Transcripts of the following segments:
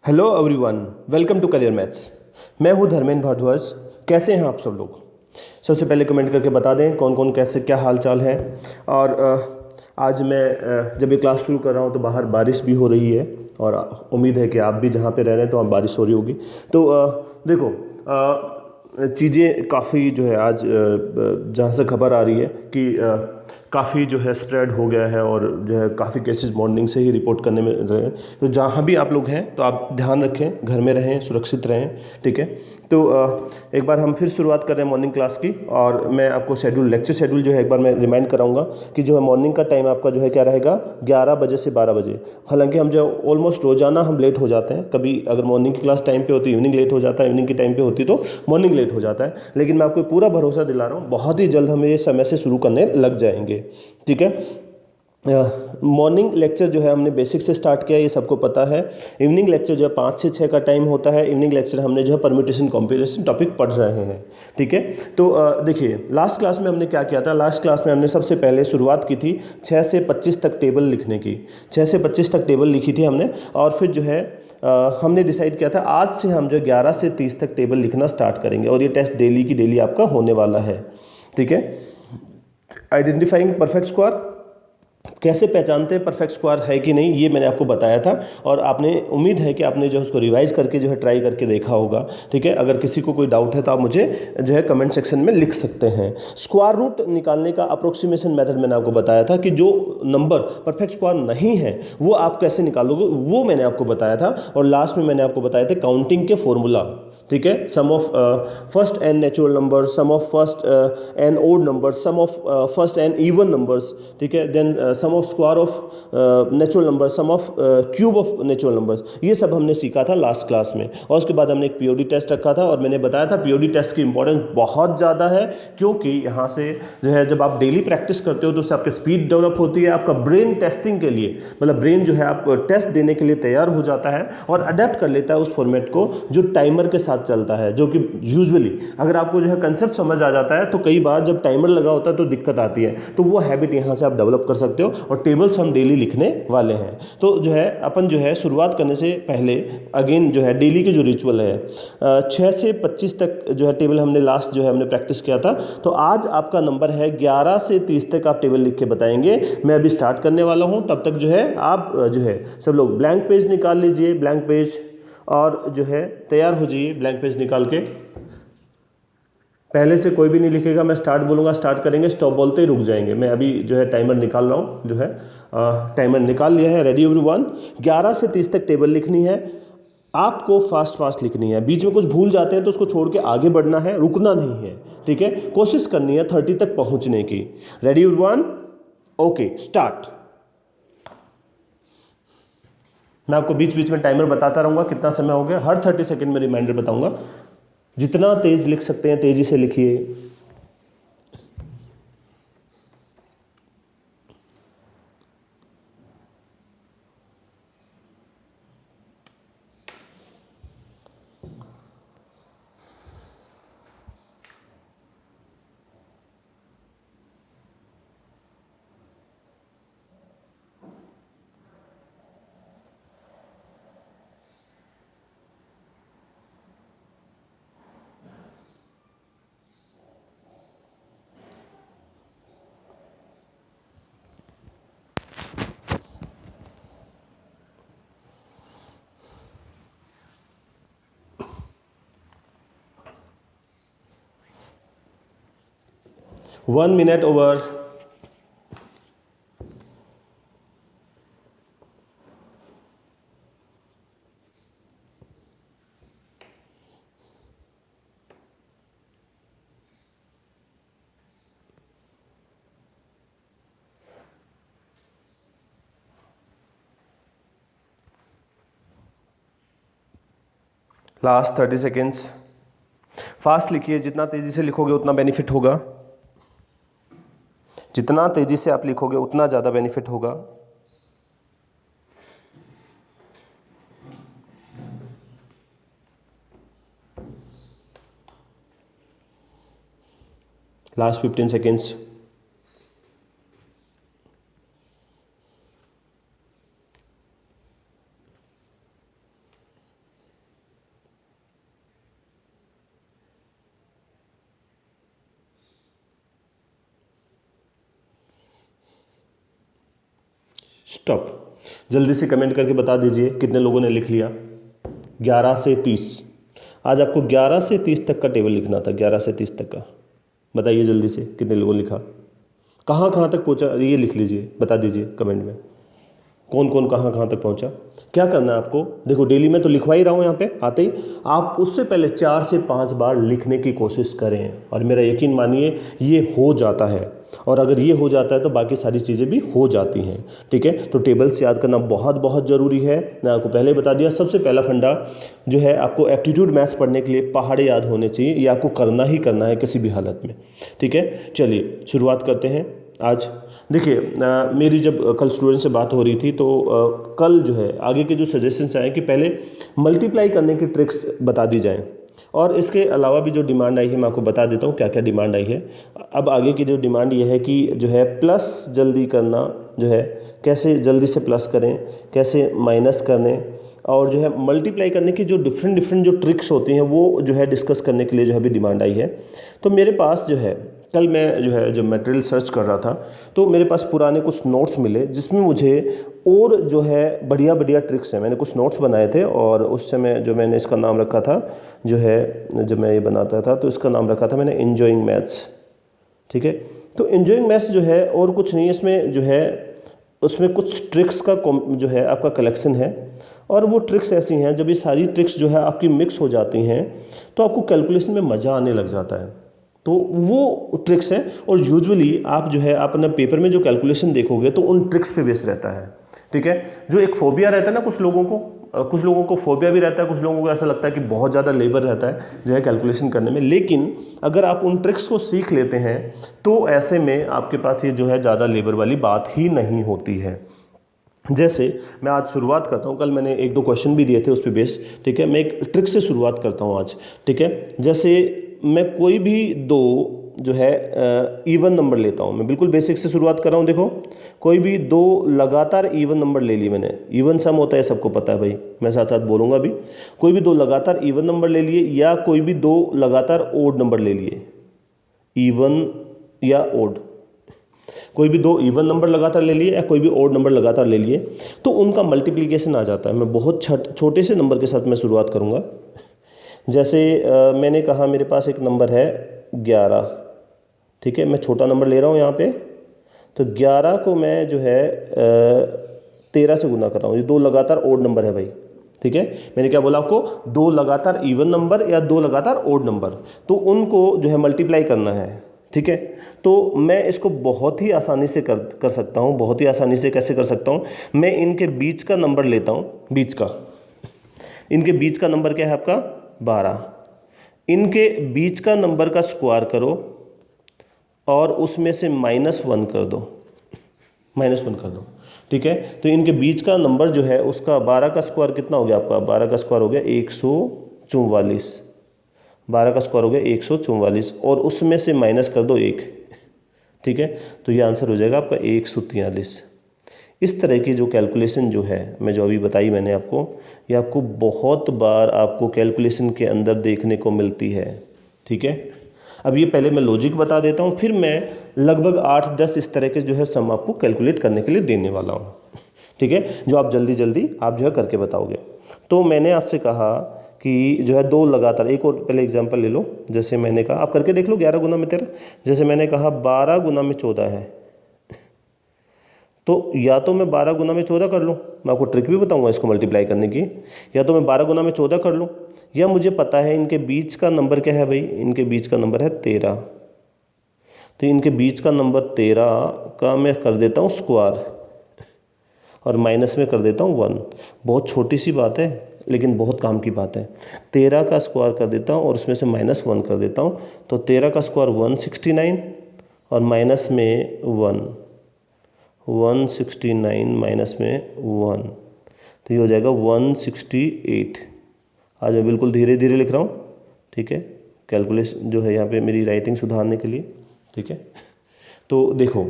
Hello everyone, welcome to career maths. मैं हूं धर्मेंद्र भारद्वाज। कैसे हैं आप सब लोग? सबसे पहले कमेंट करके बता दें कौन कौन कैसे क्या हाल चाल है। और आज मैं जब ये क्लास शुरू कर रहा हूं तो बाहर बारिश भी हो रही है और उम्मीद है कि आप भी जहां पे रह रहे हैं तो वहाँ बारिश हो रही होगी। तो देखो, चीज़ें काफ़ी जो है आज जहाँ से खबर आ रही है कि काफ़ी जो है स्प्रेड हो गया है और जो है काफ़ी केसेस मॉर्निंग से ही रिपोर्ट करने में रहे। तो जहाँ भी आप लोग हैं तो आप ध्यान रखें, घर में रहें, सुरक्षित रहें, ठीक है। तो एक बार हम फिर शुरुआत कर रहे हैं मॉर्निंग क्लास की। और मैं आपको लेक्चर शेड्यूल जो है एक बार मैं रिमाइंड कराऊंगा कि जो है मॉर्निंग का टाइम आपका जो है क्या रहेगा, 11 बजे से 12 बजे। हालांकि हम जो ऑलमोस्ट रोजाना हम लेट हो जाते हैं, कभी अगर मॉर्निंग की क्लास टाइम पे होती है इवनिंग लेट हो जाता है, इवनिंग की टाइम पे होती तो मॉर्निंग लेट हो जाता है। लेकिन मैं आपको पूरा भरोसा दिला रहा हूँ बहुत ही जल्द हम ये समय से शुरू करने लग जाएंगे, ठीक है। मॉर्निंग लेक्चर जो है हमने बेसिक से स्टार्ट किया, ये सबको पता है। इवनिंग लेक्चर जो है 5 से 6 का टाइम होता है। इवनिंग लेक्चर हमने जो है परम्यूटेशन कॉम्बिनेशन टॉपिक पढ़ रहे हैं, ठीक है। तो देखिए, लास्ट क्लास में हमने क्या किया था। लास्ट क्लास में हमने सबसे पहले शुरुआत की थी 6 से 25 तक टेबल लिखने की। 6 से 25 तक टेबल लिखी थी हमने। और फिर जो है हमने डिसाइड किया था आज से हम जो 11 से 30 तक टेबल लिखना स्टार्ट करेंगे और ये टेस्ट डेली की डेली आपका होने वाला है, ठीक है। आइडेंटिफाइंग परफेक्ट स्क्वायर, कैसे पहचानते हैं परफेक्ट स्क्वायर है कि नहीं, ये मैंने आपको बताया था। और आपने उम्मीद है कि आपने जो है उसको रिवाइज करके जो है ट्राई करके देखा होगा, ठीक है। अगर किसी को कोई डाउट है तो आप मुझे जो है कमेंट सेक्शन में लिख सकते हैं। स्क्वायर रूट निकालने का अप्रोक्सीमेशन मेथड मैंने आपको बताया था कि जो नंबर परफेक्ट स्क्वायर नहीं है वो आप कैसे निकालोगे, वो मैंने आपको बताया था। और लास्ट में मैंने आपको बताया था काउंटिंग के फॉर्मूला, ठीक है। Sum of first N natural number, sum of first N odd number, sum of first N even numbers, ठीक है। Then sum of square of natural number, sum of cube of natural numbers, ये सब हमने सीखा था last class में। और उसके बाद हमने एक पीओडी टेस्ट रखा था और मैंने बताया था पीओडी टेस्ट की इंपॉर्टेंस बहुत ज़्यादा है, क्योंकि यहाँ से जो है जब आप डेली प्रैक्टिस करते हो तो उससे आपकी स्पीड डेवलप होती है। आपका ब्रेन टेस्टिंग के लिए, मतलब ब्रेन जो है आप टेस्ट देने के लिए तैयार हो जाता है और अडेप्ट कर लेता है उस फॉर्मेट को जो टाइमर के साथ चलता है। जो कि यूजुअली अगर आपको जो है कंसेप्ट समझ आ जाता है तो कई बार जब टाइमर लगा होता है तो दिक्कत आती है। तो वो हैबिट यहाँ से आप डेवलप कर सकते हो और टेबल्स हम डेली लिखने वाले हैं। तो जो है अपन जो है शुरुआत करने से पहले अगेन जो है डेली के जो रिचुअल है 6 से 25 तक जो है टेबल हमने लास्ट जो है हमने प्रैक्टिस किया था। तो आज आपका नंबर है 11 से 30 तक आप टेबल लिख के बताएंगे। मैं अभी स्टार्ट करने वाला हूँ, तब तक जो है आप जो है सब लोग ब्लैंक पेज निकाल लीजिए, ब्लैंक पेज, और जो है तैयार हो जाइए ब्लैंक पेज निकाल के। पहले से कोई भी नहीं लिखेगा, मैं स्टार्ट बोलूँगा स्टार्ट करेंगे, स्टॉप बोलते ही रुक जाएंगे। मैं अभी जो है टाइमर निकाल रहा हूँ, जो है टाइमर निकाल लिया है। Ready everyone? 11 से 30 तक टेबल लिखनी है, आपको फास्ट फास्ट लिखनी है। बीच में कुछ भूल जाते हैं तो उसको छोड़ के आगे बढ़ना है, रुकना नहीं है, ठीक है। कोशिश करनी है 30 तक पहुँचने की। Ready everyone? Okay, start. मैं आपको बीच बीच में टाइमर बताता रहूँगा कितना समय हो गया, हर 30 सेकंड में रिमाइंडर बताऊँगा। जितना तेज लिख सकते हैं तेजी से लिखिए। One minute over. Last 30 seconds. Fast लिखिए, जितना तेजी से लिखोगे उतना बेनिफिट होगा। जितना तेजी से आप लिखोगे उतना ज़्यादा बेनिफिट होगा। Last 15 seconds. स्टॉप। जल्दी से कमेंट करके बता दीजिए कितने लोगों ने लिख लिया। 11 से 30, आज आपको 11 से 30 तक का टेबल लिखना था, 11 से 30 तक का। बताइए जल्दी से कितने लोगों ने लिखा, कहाँ कहाँ तक पहुँचा, ये लिख लीजिए, बता दीजिए कमेंट में कौन कौन कहाँ कहाँ तक पहुँचा। क्या करना है आपको, देखो डेली मैं तो लिखवा ही रहा हूँ यहाँ पे आते ही, आप उससे पहले 4 से 5 बार लिखने की कोशिश करें और मेरा यकीन मानिए ये हो जाता है। और अगर ये हो जाता है तो बाकी सारी चीज़ें भी हो जाती हैं। ठीक है, तो टेबल्स याद करना बहुत बहुत ज़रूरी है। मैं आपको पहले ही बता दिया, सबसे पहला फंडा जो है आपको एप्टीट्यूड मैथ्स पढ़ने के लिए पहाड़े याद होने चाहिए, ये आपको करना ही करना है किसी भी हालत में। ठीक है, चलिए शुरुआत करते हैं। आज देखिए मेरी जब कल स्टूडेंट से बात हो रही थी तो कल जो है आगे के जो सजेशंस आए कि पहले मल्टीप्लाई करने की ट्रिक्स बता दी जाएं, और इसके अलावा भी जो डिमांड आई है मैं आपको बता देता हूँ क्या क्या डिमांड आई है। अब आगे की जो डिमांड ये है कि जो है प्लस जल्दी करना, जो है कैसे जल्दी से प्लस करें, कैसे माइनस करें, और जो है मल्टीप्लाई करने की जो डिफरेंट जो ट्रिक्स होती हैं वो जो है डिस्कस करने के लिए जो है अभी डिमांड आई है। तो मेरे पास जो है कल मैं जो है जब मटेरियल सर्च कर रहा था तो मेरे पास पुराने कुछ नोट्स मिले जिसमें मुझे और जो है बढ़िया बढ़िया ट्रिक्स हैं। मैंने कुछ नोट्स बनाए थे और उस समय जो मैंने इसका नाम रखा था, जो है जब मैं ये बनाता था तो इसका नाम रखा था मैंने एंजॉइंग मैथ्स। ठीक है, तो एंजॉइंग मैथ्स जो है और कुछ नहीं, इसमें जो है उसमें कुछ ट्रिक्स का जो है आपका कलेक्शन है, और वो ट्रिक्स ऐसी हैं जब ये सारी ट्रिक्स जो है आपकी मिक्स हो जाती हैं तो आपको कैलकुलेशन में मज़ा आने लग जाता है। तो वो ट्रिक्स हैं, और यूजुअली आप जो है आप अपने पेपर में जो कैलकुलेशन देखोगे तो उन ट्रिक्स पे बेस रहता है। ठीक है, जो एक फोबिया रहता है ना कुछ लोगों को फोबिया भी रहता है, कुछ लोगों को ऐसा लगता है कि बहुत ज़्यादा लेबर रहता है जो है कैलकुलेशन करने में, लेकिन अगर आप उन ट्रिक्स को सीख लेते हैं तो ऐसे में आपके पास ये जो है ज़्यादा लेबर वाली बात ही नहीं होती है। जैसे मैं आज शुरुआत करता हूँ, कल मैंने 1-2 क्वेश्चन भी दिए थे उस पे बेस। ठीक है, मैं एक ट्रिक से शुरुआत करता हूँ आज। ठीक है, जैसे मैं कोई भी दो जो है इवन नंबर लेता हूँ, मैं बिल्कुल बेसिक से शुरुआत कर रहा हूँ। देखो कोई भी दो लगातार इवन नंबर ले लिए मैंने, इवन सम होता है सबको पता है भाई, मैं साथ साथ बोलूँगा भी। कोई भी दो लगातार इवन नंबर ले लिए या कोई भी दो लगातार ओड नंबर ले लिए, इवन या ओड, कोई भी दो इवन नंबर लगातार ले लिए या कोई भी ओड नंबर लगातार ले लिए तो उनका मल्टीप्लिकेशन आ जाता है। मैं बहुत छोटे से नंबर के साथ मैं शुरुआत करूँगा। जैसे मैंने कहा मेरे पास एक नंबर है 11। ठीक है, मैं छोटा नंबर ले रहा हूँ यहाँ पे, तो 11 को मैं जो है 13 से गुना कर रहा हूँ। ये दो लगातार ओड नंबर है भाई। ठीक है, मैंने क्या बोला आपको, दो लगातार इवन नंबर या दो लगातार ओड नंबर, तो उनको जो है मल्टीप्लाई करना है। ठीक है, तो मैं इसको बहुत ही आसानी से कर सकता हूँ। बहुत ही आसानी से कैसे कर सकता हूँ, मैं इनके बीच का नंबर लेता हूँ, बीच का, इनके बीच का नंबर क्या है आपका 12, इनके बीच का नंबर का स्क्वायर करो और उसमें से -1 कर दो, -1 कर दो। ठीक है, तो इनके बीच का नंबर जो है उसका 12 का स्क्वायर कितना हो गया आपका, 12 का स्क्वायर हो गया 144, 12 का स्क्वायर हो गया 144 और उसमें से माइनस कर दो 1। ठीक है, तो ये आंसर हो जाएगा आपका 143। इस तरह की जो कैलकुलेशन जो है मैं जो अभी बताई मैंने आपको, ये आपको बहुत बार आपको कैलकुलेशन के अंदर देखने को मिलती है। ठीक है, अब ये पहले मैं लॉजिक बता देता हूँ, फिर मैं लगभग 8-10 इस तरह के जो है सम आपको कैलकुलेट करने के लिए देने वाला हूँ। ठीक है, जो आप जल्दी जल्दी आप जो है करके बताओगे। तो मैंने आपसे कहा कि जो है दो लगातार, एक और पहले एग्जांपल ले लो। जैसे मैंने कहा आप करके देख लो 11 गुना में 13, जैसे मैंने कहा 12 गुना में 14 है, तो या तो मैं 12 गुना में 14 कर लूँ, मैं आपको ट्रिक भी बताऊंगा इसको मल्टीप्लाई करने की, या तो मैं 12 गुना में 14 कर लूँ, या मुझे पता है इनके बीच का नंबर क्या है भाई, इनके बीच का नंबर है 13, तो इनके बीच का नंबर 13 का मैं कर देता हूँ स्क्वायर और माइनस में कर देता हूँ 1। बहुत छोटी सी बात है लेकिन बहुत काम की बात है। 13 का स्क्वायर कर देता हूँ और उसमें से -1 कर देता हूँ, तो 13 का स्क्वायर 169 और माइनस में 169 माइनस में 1, तो ये हो जाएगा 168। आज मैं बिल्कुल धीरे धीरे लिख रहा हूँ। ठीक है, कैलकुलेशन जो है यहाँ पे मेरी राइटिंग सुधारने के लिए। ठीक है, तो देखो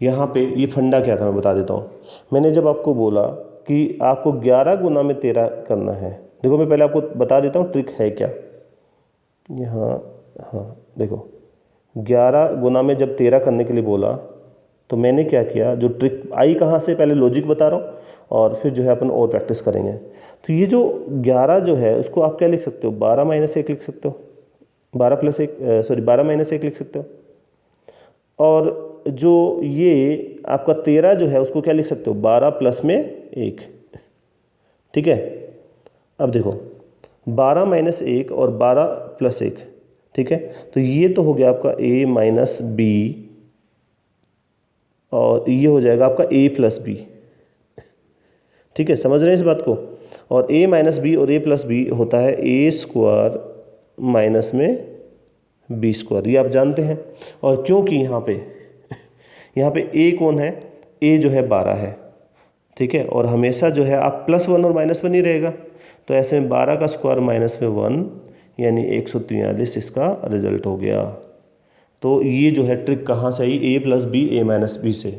यहाँ पे ये फंडा क्या था मैं बता देता हूँ। मैंने जब आपको बोला कि आपको 11 गुना में 13 करना है, देखो मैं पहले आपको बता देता हूँ ट्रिक है क्या यहाँ। हाँ देखो, 11 गुना में जब 13 करने के लिए बोला तो मैंने क्या किया, जो ट्रिक आई कहाँ से, पहले लॉजिक बता रहा हूँ और फिर जो है अपन और प्रैक्टिस करेंगे। तो ये जो 11 जो है उसको आप क्या लिख सकते हो, 12 माइनस 1 लिख सकते हो, 12 प्लस 1 सॉरी 12 माइनस 1 लिख सकते हो। और जो ये आपका 13 जो है उसको क्या लिख सकते हो, 12 प्लस में 1। ठीक है, अब देखो 12 माइनस 1 और 12 प्लस 1, ठीक है, तो ये तो हो गया आपका a माइनस बी और ये हो जाएगा आपका a प्लस बी। ठीक है, समझ रहे हैं इस बात को। और a माइनस बी और a प्लस बी होता है a स्क्वायर माइनस में b स्क्वायर, ये आप जानते हैं। और क्योंकि यहाँ पे a कौन है, a जो है 12 है, ठीक है, और हमेशा जो है आप +1 और -1 ही रहेगा, तो ऐसे में 12 का स्क्वायर माइनस में 1 यानी 143 इसका रिजल्ट हो गया। तो ये जो है ट्रिक कहाँ से आई, a plus b a minus b से।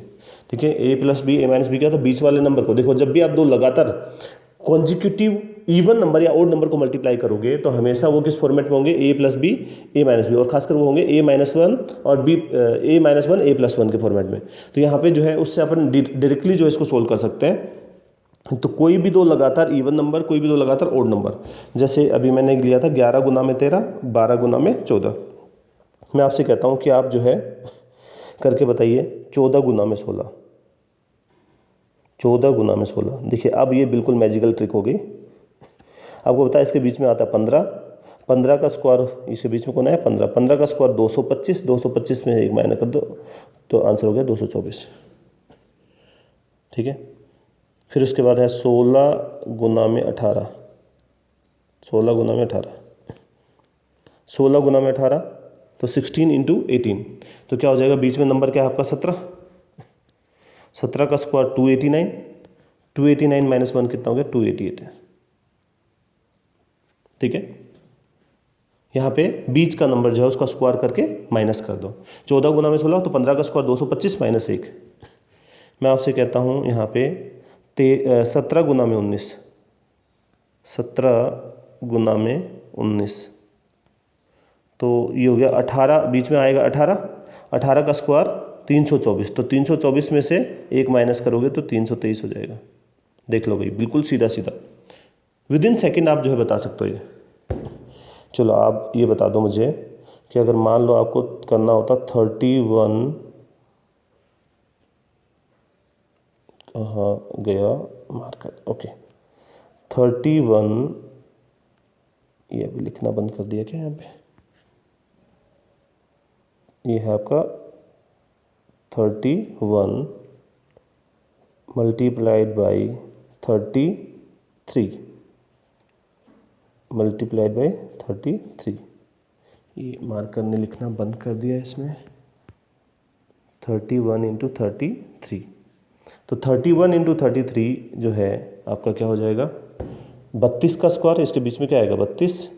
ठीक है, a plus b a minus b क्या, तो बीच वाले नंबर को देखो, जब भी आप दो लगातार कॉन्जिक्यूटिव इवन नंबर या ओड नंबर को मल्टीप्लाई करोगे तो हमेशा वो किस फॉर्मेट में होंगे, a plus b a minus b, और खासकर वो होंगे a माइनस 1 और b a minus 1 a plus 1 के फॉर्मेट में। तो यहाँ पे जो है उससे अपन डायरेक्टली जो इसको सोल्व कर सकते हैं। तो कोई भी दो लगातार इवन नंबर, कोई भी दो लगातार ओड नंबर, जैसे अभी मैंने लिया था 11 गुना में 13, 12 गुना में 14। मैं आपसे कहता हूँ कि आप जो है करके बताइए 14 गुना में 16, 14 गुना में 16। देखिए अब ये बिल्कुल मैजिकल ट्रिक हो गई। आपको पता है इसके बीच में आता है 15, 15 का स्क्वायर इसके बीच में कौन है 15, 15 का स्क्वायर 225, 225 में एक माइनस कर दो तो आंसर हो गया 224। ठीक है, फिर उसके बाद है 16 गुना में 18, 16 गुना में 18, 16 गुना में 18 तो 16 इंटू 18, तो क्या हो जाएगा, बीच में नंबर क्या है आपका 17, 17 का स्क्वायर 289, 289 माइनस 1 कितना हो गया 288 है। ठीक है, यहाँ पे बीच का नंबर जो है उसका स्क्वायर करके माइनस कर दो। 14 गुना में 16 तो 15 का स्क्वायर 225 माइनस 1। मैं आपसे कहता हूँ यहाँ पे 17 गुना में 19, 17 गुना में 19 तो ये हो गया 18, बीच में आएगा 18, 18 का स्क्वायर 324, तो 324 में से एक माइनस करोगे तो 323 हो जाएगा। देख लो भाई, बिल्कुल सीधा सीधा, विद इन सेकेंड आप जो है बता सकते हो ये। चलो आप ये बता दो मुझे कि अगर मान लो आपको करना होता 31, कहाँ गया मार्कर, ओके 31, ये अभी लिखना बंद कर दिया क्या यहाँ पे, ये है आपका 31 मल्टीप्लाइड बाई 33, मल्टीप्लाइड बाई 33। ये मार्कर ने लिखना बंद कर दिया इसमें, 31 इंटू 33, तो 31 इंटू 33 जो है आपका क्या हो जाएगा 32 का स्क्वायर, इसके बीच में क्या आएगा 32,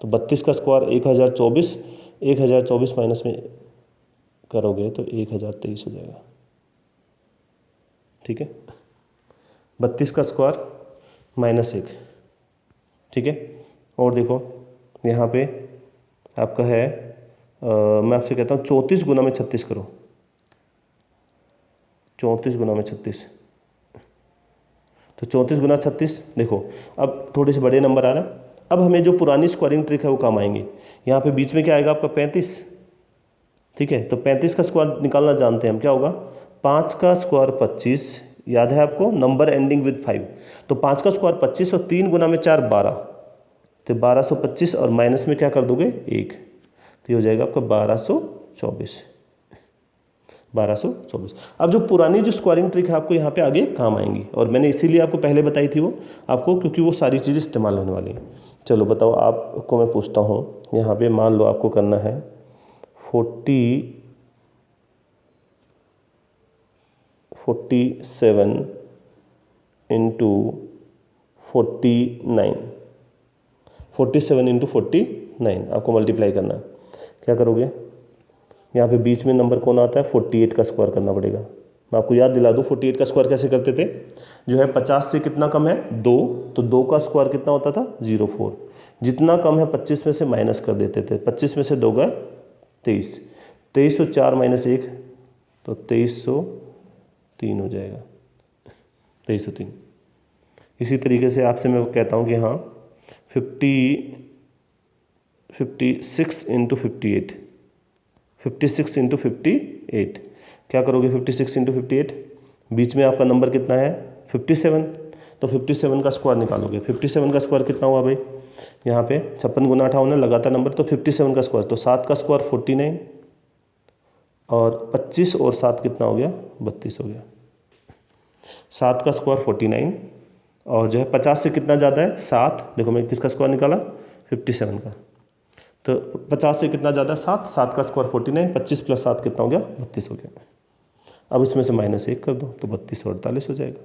तो 32 का स्क्वायर 1024, 1024 माइनस में करोगे तो 1023 हो जाएगा। ठीक है, 32 का स्क्वायर माइनस 1। ठीक है, और देखो यहाँ पे आपका है मैं आपसे कहता हूँ 34 गुना में 36 करो, 34 गुना में 36, तो 34 गुना 36 देखो अब थोड़े से बड़े नंबर आ रहा है। अब हमें जो पुरानी स्क्वायरिंग ट्रिक है वो काम आएंगी। यहाँ पे बीच में क्या आएगा आपका 35, ठीक है, तो 35 का स्क्वायर निकालना जानते हैं हम, क्या होगा 5 का स्क्वायर 25, याद है आपको नंबर एंडिंग विद 5, तो 5 का स्क्वायर 25 और 3 गुना में 4 12, तो 1225 और माइनस में क्या कर दोगे 1, तो ये हो जाएगा आपका 1224, 1224। अब जो पुरानी जो स्क्वायरिंग ट्रिक है आपको यहाँ पे आगे काम आएंगी, और मैंने इसीलिए आपको पहले बताई थी वो आपको, क्योंकि वो सारी चीज़ें इस्तेमाल होने वाली हैं। चलो बताओ, आपको मैं पूछता हूँ यहाँ पे, मान लो आपको करना है 47 इंटू 49, 47 इंटू 49 आपको मल्टीप्लाई करना है। क्या करोगे, यहाँ पे बीच में नंबर कौन आता है 48 का स्क्वायर करना पड़ेगा। मैं आपको याद दिला दूँ 48 का स्क्वायर कैसे करते थे, जो है 50 से कितना कम है 2, तो 2 का स्क्वायर कितना होता था 04, जितना कम है 25 में से माइनस कर देते थे, 25 में से 2 गए 23, 23 और 4 माइनस 1 तो 2303 हो जाएगा, 2303। इसी तरीके से आपसे मैं कहता हूँ कि हाँ 56 इंटू 58, 56 इंटू 58 क्या करोगे? 56 इंटू 58, बीच में आपका नंबर कितना है 57, तो 57 का स्क्वायर निकालोगे। 57 का स्क्वायर कितना हुआ भाई? यहाँ पे 56 गुना 58 है लगातार नंबर, तो 57 का स्क्वायर, तो 7 का स्क्वायर 49 और 25 और 7 कितना हो गया? 32 हो गया। 7 का स्क्वायर 49 और जो है 50 से कितना ज़्यादा है? 7। देखो मैं किसका स्क्वायर निकाला? 57 का। तो 50 से कितना ज़्यादा है? 7। 7 का स्क्वायर 49, 25 प्लस 7 कितना हो गया? 32 हो गया। अब इसमें से -1 कर दो तो 32 और 48 हो जाएगा।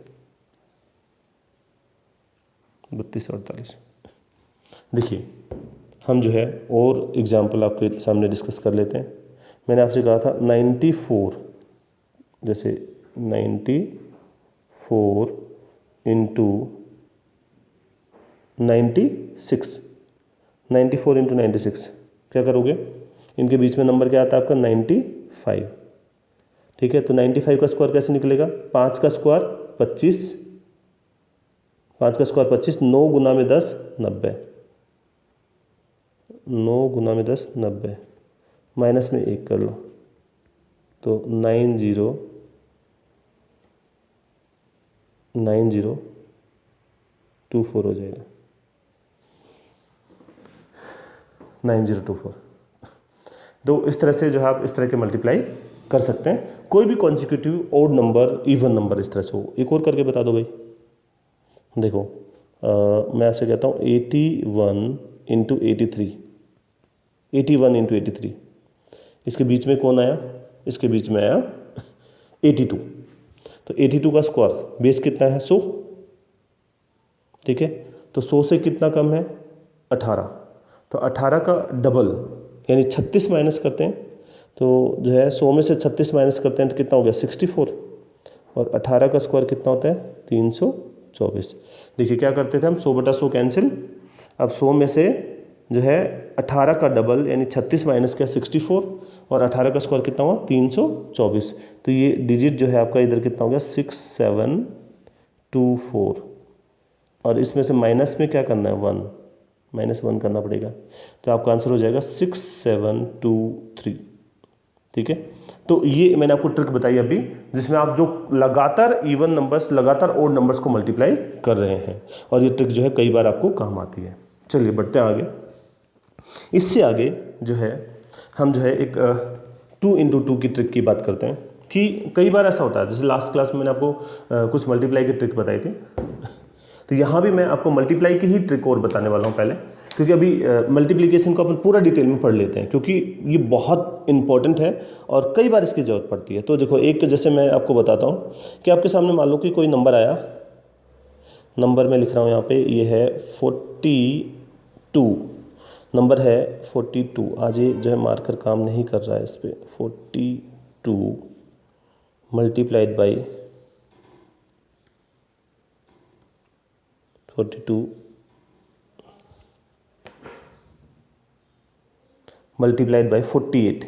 32 और 48। देखिए हम जो है और एग्जाम्पल आपके सामने डिस्कस कर लेते हैं। मैंने आपसे कहा था 94, जैसे 94 इंटू 96, 94 इंटू 96 क्या करोगे? इनके बीच में नंबर क्या आता है आपका? 95। ठीक है, तो 95 का स्क्वायर कैसे निकलेगा? 5 का स्क्वायर 25, 5 का स्क्वायर 25, 9 गुना में 10 90, 9 गुना में 10 90, माइनस में 1 कर लो तो 9024 हो जाएगा, 9024। तो इस तरह से जो है आप इस तरह के मल्टीप्लाई कर सकते हैं। कोई भी consecutive odd number, even number इस तरह से हो। एक और करके बता दो भाई। देखो मैं आपसे कहता हूँ 81 इंटू 83, 81 इंटू 83, इसके बीच में कौन आया? इसके बीच में आया 82। तो 82 का स्क्वायर बेस कितना है? 100। ठीक है, तो 100 से कितना कम है? 18। तो 18 का डबल यानी 36 माइनस करते हैं, तो जो है 100 में से 36 माइनस करते हैं तो कितना हो गया? 64। और 18 का स्क्वायर कितना होता है? 324। देखिए क्या करते थे हम? 100/100 कैंसिल। अब 100 में से जो है 18 का डबल यानी 36 माइनस किया 64, और 18 का स्क्वायर कितना हुआ? 324। तो ये डिजिट जो है आपका इधर कितना हो गया? 6724। और इसमें से माइनस में क्या करना है? 1, -1 करना पड़ेगा। तो आपका आंसर हो जाएगा 6723। ठीक है, तो ये मैंने आपको ट्रिक बताई अभी, जिसमें आप जो लगातार इवन नंबर्स, लगातार ओड नंबर्स को मल्टीप्लाई कर रहे हैं, और ये ट्रिक जो है कई बार आपको काम आती है। चलिए बढ़ते हैं आगे। इससे आगे जो है हम जो है एक 2 इंटू 2 की ट्रिक की बात करते हैं कि कई बार ऐसा होता है, जैसे लास्ट क्लास में मैंने आपको कुछ मल्टीप्लाई की ट्रिक बताई थी, तो यहाँ भी मैं आपको मल्टीप्लाई की ही ट्रिक और बताने वाला हूँ पहले, क्योंकि अभी मल्टीप्लिकेशन को अपन पूरा डिटेल में पढ़ लेते हैं, क्योंकि ये बहुत इंपॉर्टेंट है और कई बार इसकी ज़रूरत पड़ती है। तो देखो एक जैसे मैं आपको बताता हूँ कि आपके सामने मान लो कि कोई नंबर आया, नंबर मैं लिख रहा हूँ यहाँ पे, ये है 42, नंबर है 42। आज ये जो है मार्कर काम नहीं कर रहा है इस पर। 42 multiplied by 42 multiplied by 48,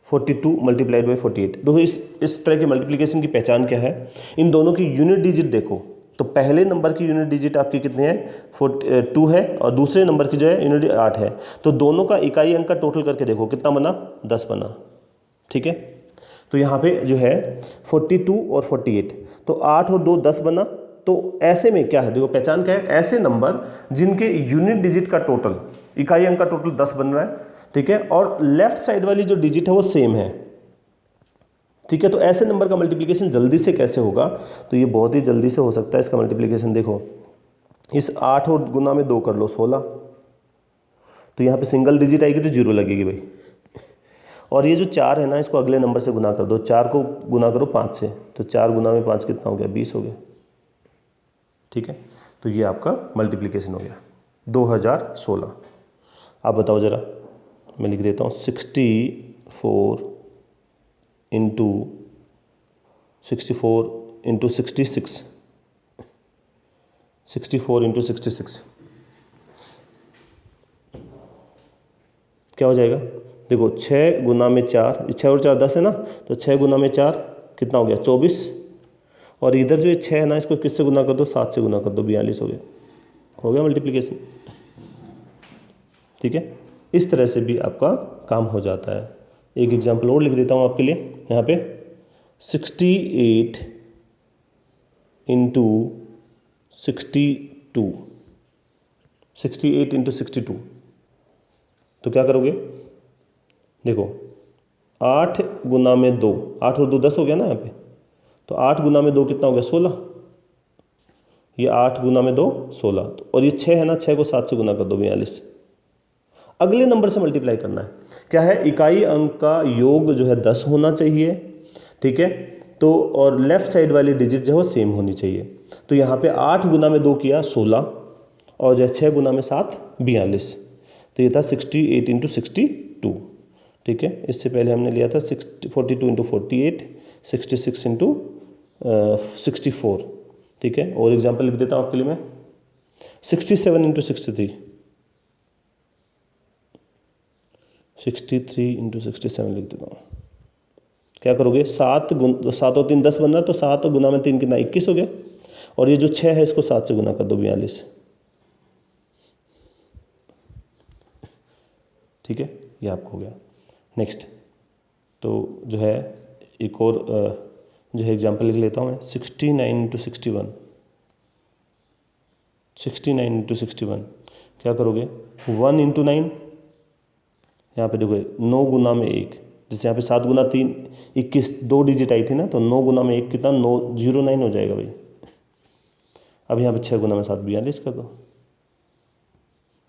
42 multiplied by 48। देखो इस तरह के मल्टीप्लिकेशन की पहचान क्या है? इन दोनों की यूनिट डिजिट देखो, तो पहले नंबर की यूनिट डिजिट आपकी कितनी है? 2 है, और दूसरे नंबर की जो है यूनिट 8 है। तो दोनों का इकाई अंक का टोटल करके देखो कितना बना? 10 बना। ठीक है, तो यहाँ पे जो है 42 और 48, तो 8 और 2 10 बना। तो ऐसे में क्या है? देखो पहचान क्या है? ऐसे नंबर जिनके यूनिट डिजिट का टोटल, इकाई अंक का टोटल 10 बन रहा है, ठीक है, और लेफ्ट साइड वाली जो डिजिट है वो सेम है। ठीक है, तो ऐसे नंबर का मल्टीप्लिकेशन जल्दी से कैसे होगा? तो ये बहुत ही जल्दी से हो सकता है इसका मल्टीप्लिकेशन। देखो इस 8 और गुना में 2 कर लो 16, तो यहाँ पे सिंगल डिजिट आएगी तो 0 लगेगी भाई। और ये जो 4 है ना, इसको अगले नंबर से गुना कर दो। 4 को गुना करो 5 से, तो 4 गुना में 5 कितना हो गया? 20 हो गया। ठीक है, तो ये आपका मल्टीप्लिकेशन हो गया 2016। आप बताओ ज़रा, मैं लिख देता हूँ 64 इंटू 66, 64 इंटू 66 क्या हो जाएगा? देखो 6 गुना में 4, 6 और 4 10 है ना, तो 6 गुना में 4 कितना हो गया 24। और इधर जो ये 6 है ना, इसको किससे गुना कर दो, 7 से गुना कर दो, 42 हो गया मल्टीप्लिकेशन। ठीक है, इस तरह से भी आपका काम हो जाता है। एक एग्जाम्पल और लिख देता हूँ आपके लिए यहाँ पे, 68 इंटू 62, 68 इंटू 62, तो क्या करोगे, देखो 8 गुना में 2, 8 और 2 10 हो गया ना यहाँ पे, तो 8 गुना में 2 कितना हो गया 16, ये 8 गुना में 2 16, और ये 6 है ना, 6 को 7 से गुना कर दो 42। अगले नंबर से मल्टीप्लाई करना है, क्या है, इकाई अंक का योग जो है 10 होना चाहिए। ठीक है, तो और लेफ्ट साइड वाली डिजिट जो है वो सेम होनी चाहिए। तो यहाँ पे 8 गुना में 2 किया 16, और जो है 6 गुना में 7 42, तो ये था 68 इंटू 62। ठीक है, इससे पहले हमने लिया था 42 इंटू 48, 66 इंटू 64। ठीक है, और एग्जाम्पल लिख देता हूँ आपके लिए मैं, 67 इंटू 63, 63 इंटू 67 लिख देता हूँ। क्या करोगे, 7 और 3 10 बन रहा है, तो 7 गुना में 3 कितना 21 हो गया, और ये जो 6 है इसको 7 से गुना कर दो 42। ठीक है, ये आपको हो गया। नेक्स्ट तो जो है एक और जो है एग्जाम्पल लिख लेता हूँ मैं, 69 इंटू 61, 69 इंटू 61, क्या करोगे, 1 इंटू 9, यहाँ पे देखो 9 गुना में 1, जैसे यहाँ पे 7 गुना 3 21, 2 डिजिट आई थी ना, तो 9 गुना में 1 कितना 9 09 हो जाएगा भाई। अब यहाँ पे 6 गुना में 7 42 कर दो।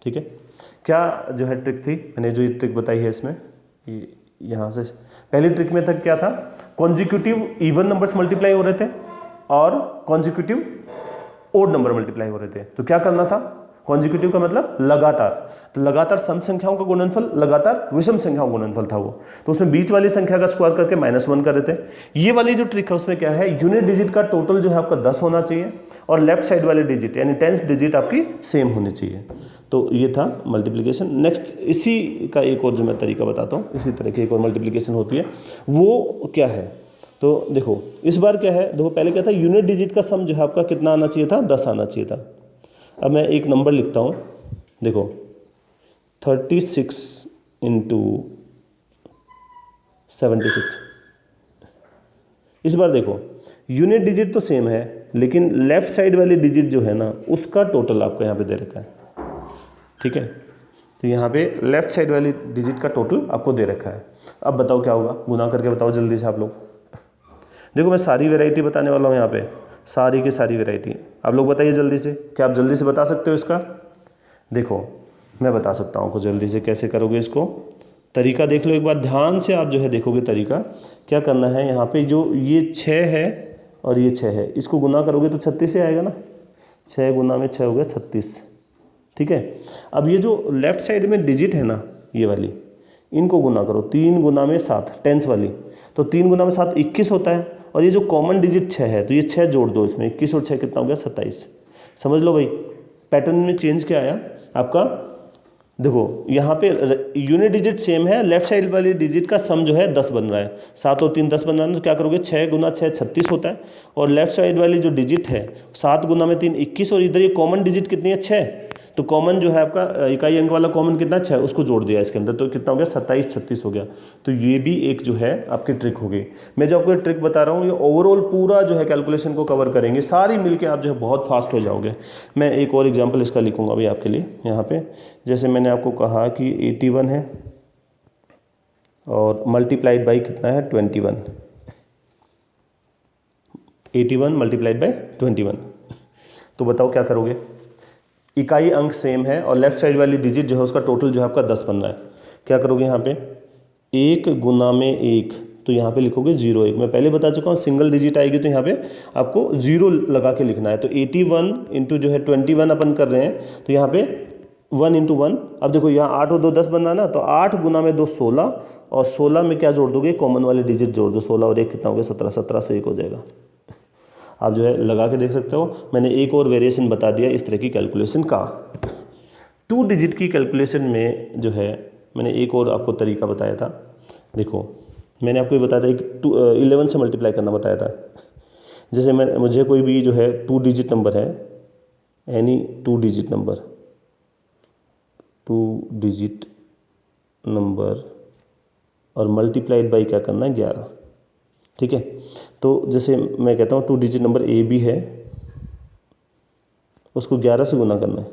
ठीक है, क्या जो है ट्रिक थी, मैंने जो ये ट्रिक बताई है इसमें, यहाँ से पहली ट्रिक में तक क्या था, कॉन्जिक्यूटिव इवन नंबर्स मल्टीप्लाई हो रहे थे और कॉन्जिक्यूटिव ओड नंबर मल्टीप्लाई हो रहे थे। तो क्या करना था, कॉन्जिक्यूटिव का मतलब लगातार, तो लगातार सम संख्याओं का गुणनफल लगातार विषम संख्याओं का गुणनफल था वो, तो उसमें बीच वाली संख्या का स्क्वायर करके -1 कर रहे थे। ये वाली जो ट्रिक है उसमें क्या है, यूनिट डिजिट का टोटल जो है आपका 10 होना चाहिए, और लेफ्ट साइड वाली डिजिट यानी टेंस डिजिट आपकी सेम होनी चाहिए। तो ये था मल्टीप्लिकेशन। नेक्स्ट इसी का एक और जो मैं तरीका बताता हूँ, इसी तरह की एक और मल्टीप्लिकेशन होती है, वो क्या है, तो देखो इस बार क्या है, देखो पहले क्या था, यूनिट डिजिट का सम जो है आपका कितना आना चाहिए था, 10 आना चाहिए था। अब मैं एक नंबर लिखता हूँ, देखो 36 इंटू 76। इस बार देखो यूनिट डिजिट तो सेम है, लेकिन लेफ्ट साइड वाली डिजिट जो है ना उसका टोटल आपको यहाँ पे दे रखा है। ठीक है, तो यहाँ पे लेफ्ट साइड वाली डिजिट का टोटल आपको दे रखा है। अब बताओ क्या होगा, गुना करके बताओ जल्दी से आप लोग। देखो मैं सारी वैरायटी बताने वाला हूँ यहाँ पे, सारी की सारी वैरायटी। आप लोग बताइए जल्दी से, क्या आप जल्दी से बता सकते हो इसका? देखो मैं बता सकता हूँ आपको जल्दी से कैसे करोगे इसको। तरीका देख लो एक बार ध्यान से, आप जो है देखोगे तरीका। क्या करना है, यहाँ पे जो ये 6 है और ये 6 है, इसको गुना करोगे तो 36 से आएगा ना, 6 गुना में 6 हो गया 36। ठीक है, अब ये जो लेफ्ट साइड में डिजिट है ना ये वाली, इनको गुना करो, 3 गुना में 7 टेंस वाली, तो 3 गुना में 7 21 होता है, और ये जो कॉमन डिजिट 6 है तो ये 6 जोड़ दो इसमें, 21 और 6 कितना हो गया 27। समझ लो भाई पैटर्न में चेंज क्या आया आपका। देखो यहाँ पे यूनिट डिजिट सेम है, लेफ्ट साइड वाली डिजिट का सम जो है 10 बन रहा है, 7 और 3 10 बन रहा है, तो क्या करोगे 6 गुना 6 36 होता है, और लेफ्ट साइड वाली जो डिजिट है 7 गुना में 3 21, और इधर ये कॉमन डिजिट कितनी है 6, तो कॉमन जो है आपका इकाई अंक वाला कॉमन कितना 6, उसको जोड़ दिया इसके अंदर, तो कितना हो गया 27 36 हो गया। तो ये भी एक जो है आपकी ट्रिक हो गई। मैं जो आपको ट्रिक बता रहा हूँ ये ओवरऑल पूरा जो है कैलकुलेशन को कवर करेंगे, सारी मिलके आप जो है बहुत फास्ट हो जाओगे। मैं एक और एग्जांपल इसका लिखूंगा अभी आपके लिए यहाँ पे। जैसे मैंने आपको कहा कि 81 है और मल्टीप्लाइड बाई कितना है 21, 81 मल्टीप्लाइड बाई 21, तो बताओ क्या करोगे। इकाई अंक सेम है और लेफ्ट साइड वाली डिजिट जो है उसका टोटल जो है आपका 10 बन रहा है। क्या करोगे यहाँ पे 1 गुना में 1, तो यहाँ पे लिखोगे 0 1। मैं पहले बता चुका हूँ सिंगल डिजिट आएगी तो यहाँ पे आपको 0 लगा के लिखना है। तो 81 इंटू जो है 21 अपन कर रहे हैं, तो यहाँ पे 1 इंटू 1। अब देखो यहाँ 8 और 2 10 बन रहा है ना, तो 8 गुना में 2 16, और 16 में क्या जोड़ दोगे कॉमन वाली डिजिट जोड़ दो, 16 और 1 कितना हो गया 17, 17 से 1 हो जाएगा। आप जो है लगा के देख सकते हो। मैंने एक और वेरिएशन बता दिया इस तरह की कैलकुलेशन का। 2 डिजिट की कैलकुलेशन में जो है मैंने एक और आपको तरीका बताया था। देखो, मैंने आपको ये बताया था कि 11 से मल्टीप्लाई करना बताया था। जैसे मुझे कोई भी जो है 2 डिजिट नंबर है, एनी 2 डिजिट नंबर और मल्टीप्लाइड बाई क्या करना है, 11। ठीक है, तो जैसे मैं कहता हूँ 2 डिजिट नंबर ए बी है, उसको 11 से गुना करना है।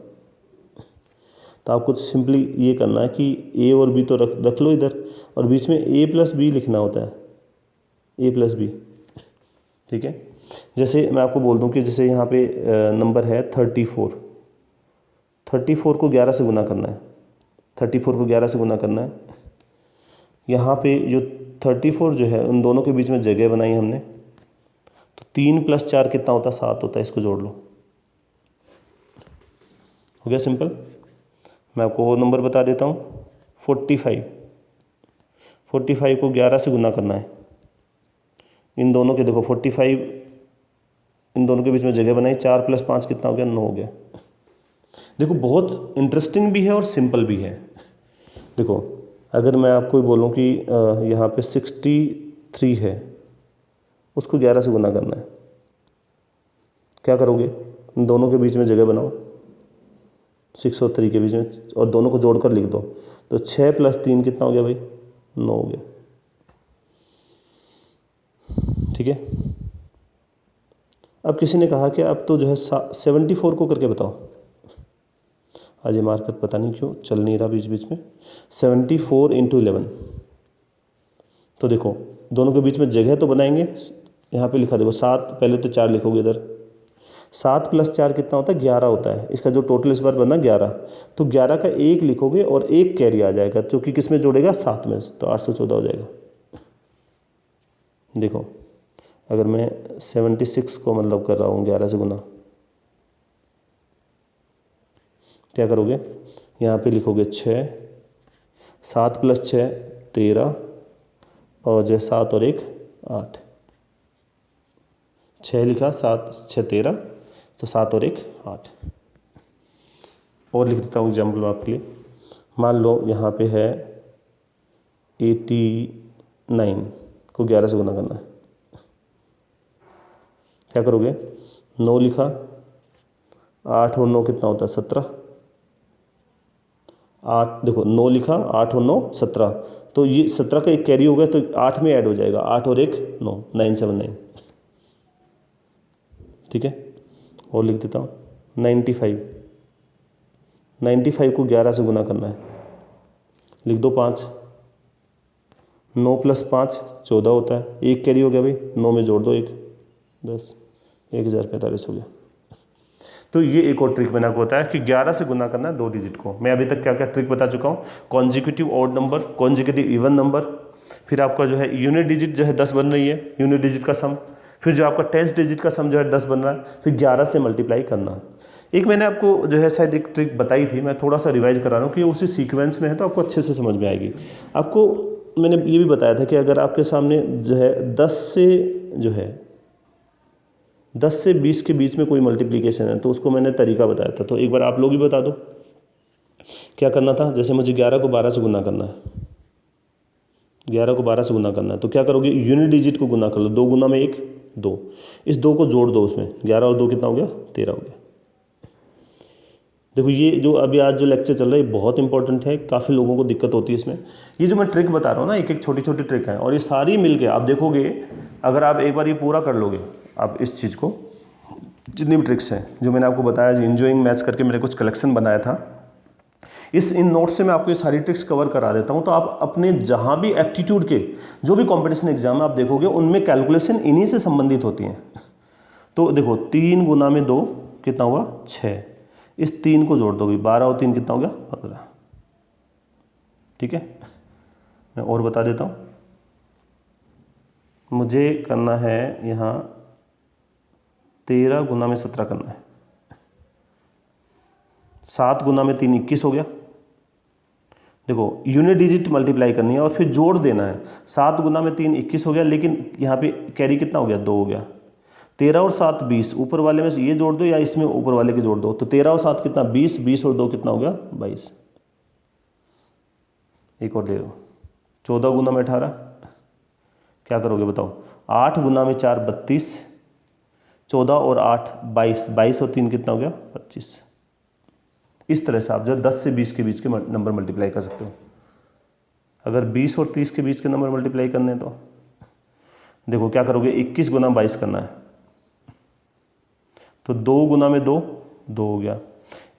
तो आपको सिंपली ये करना है कि ए और बी तो रख लो इधर, और बीच में ए प्लस बी लिखना होता है, ए प्लस बी। ठीक है, जैसे मैं आपको बोल दूं कि जैसे यहाँ पे नंबर है 34 को 11 से गुना करना है, 34 को 11 से गुना करना है। यहाँ पे जो 34 जो है उन दोनों के बीच में जगह बनाई हमने, तो 3 + 4 कितना होता है, 7 होता है। इसको जोड़ लो, हो गया सिंपल। मैं आपको और नंबर बता देता हूँ, 45 को 11 से गुना करना है। इन दोनों के देखो 45, इन दोनों के बीच में जगह बनाई, 4 + 5 कितना हो गया, 9 हो गया। देखो, बहुत इंटरेस्टिंग भी है और सिंपल भी है। देखो, अगर मैं आपको बोलूँ कि यहाँ पे 63 है, उसको 11 से गुना करना है, क्या करोगे, इन दोनों के बीच में जगह बनाओ, 6 और 3 के बीच में, और दोनों को जोड़कर लिख दो। तो 6 + 3 कितना हो गया भाई, 9 हो गया। ठीक है, अब किसी ने कहा कि अब तो जो है 74 को करके बताओ। आज ये मार्कर पता नहीं क्यों चल नहीं रहा बीच बीच में। 74 × 11, तो देखो दोनों के बीच में जगह तो बनाएंगे। यहाँ पे लिखा देखो 7, पहले तो 4 लिखोगे इधर, 7 + 4 कितना होता है, 11 होता है। इसका जो टोटल इस बार बना 11, तो 11 का 1 लिखोगे और 1 कैरी आ जाएगा, जो कि किस में जोड़ेगा, 7 में, तो 814 हो जाएगा। देखो, अगर मैं 76 को मतलब कर रहा हूँ 11 से गुना, क्या करोगे, यहाँ पे लिखोगे 6, 7 + 6 13, और जो 7 और 1 8, 6 लिखा, 7 6 13, तो 7 और 1 8। और लिख देता हूँ एग्जाम्पल आपके लिए। मान लो यहाँ पे है 89 को 11 से गुना करना है, क्या करोगे, 9 लिखा, 8 और 9 कितना होता है, 17। 8 देखो, 9 लिखा, 8 और 9 17, तो ये 17 का 1 कैरी हो गया, तो 8 में ऐड हो जाएगा, 8 और 1 9, 979। ठीक है, और लिख देता हूँ 95 को 11 से गुना करना है, लिख दो 5, 9 + 5 14 होता है, 1 कैरी हो गया भाई, 9 में जोड़ दो 1, 10, 1045 हो गया। तो ये एक और ट्रिक मैंने आपको बताया कि 11 से गुना करना है 2 डिजिट को। मैं अभी तक क्या क्या ट्रिक बता चुका हूँ, consecutive odd number, consecutive even number, फिर आपका जो है यूनिट डिजिट जो है 10 बन रही है, यूनिट डिजिट का सम, फिर जो आपका 10 डिजिट का सम जो है 10 बन रहा है, फिर 11 से मल्टीप्लाई करना। एक मैंने आपको जो है शायद एक ट्रिक बताई थी, मैं थोड़ा सा रिवाइज करा रहा हूँ कि उसी सीक्वेंस में है, तो आपको अच्छे से समझ में आएगी। आपको मैंने ये भी बताया था कि अगर आपके सामने जो है 10 से 20 के बीच में कोई मल्टीप्लिकेशन है, तो उसको मैंने तरीका बताया था, तो एक बार आप लोग ही बता दो क्या करना था। जैसे मुझे 11 को 12 से गुना करना है, 11 को 12 से गुना करना है, तो क्या करोगे, यूनिट डिजिट को गुना कर लो, 2 गुना में 1 2, इस 2 को जोड़ दो उसमें, 11 और 2 कितना हो गया, 13 हो गया। देखो, ये जो अभी आज जो लेक्चर चल रहा है बहुत इंपॉर्टेंट है, काफ़ी लोगों को दिक्कत होती है इसमें। ये जो मैं ट्रिक बता रहा हूँ ना, एक एक छोटी छोटी ट्रिक है, और ये सारी मिल के आप देखोगे, अगर आप एक बार ये पूरा कर लोगे, आप इस चीज़ को, जितनी भी ट्रिक्स हैं जो मैंने आपको बताया, इंजॉइंग मैथ्स करके मैंने कुछ कलेक्शन बनाया था, इन नोट्स से मैं आपको ये सारी ट्रिक्स कवर करा देता हूँ। तो आप अपने जहाँ भी एप्टीट्यूड के जो भी कॉम्पिटिशन एग्जाम है आप देखोगे, उनमें कैलकुलेशन इन्हीं से संबंधित होती हैं। तो देखो, 3 गुना में 2 कितना हुआ, 6, इस 3 को जोड़ दो भी, 12 और 3 कितना हो गया, 15। ठीक है, मैं और बता देता हूँ, मुझे करना है यहाँ 13 गुना में 17 करना है, 7 गुना में 3 21 हो गया। देखो, यूनिट डिजिट मल्टीप्लाई करनी है और फिर जोड़ देना है, 7 गुना में 3 21 हो गया, लेकिन यहाँ पे कैरी कितना हो गया, 2 हो गया। 13 और 7 20, ऊपर वाले में से ये जोड़ दो या इसमें ऊपर वाले के जोड़ दो, तो 13 और 7 कितना, 20, 20 और 2 कितना हो गया, 22। एक और दे दो, 14 गुना में 18, क्या करोगे बताओ, 8 गुना में 4 32, 14 और 8 22, 22 और 3 कितना हो गया 25। इस तरह से आप जो 10 से 20 के बीच के नंबर मल्टीप्लाई कर सकते हो। अगर 20 और 30 के बीच के नंबर मल्टीप्लाई करने हैं तो देखो क्या करोगे, 21 गुना 22 करना है, तो 2 गुना में 2, 2 हो गया,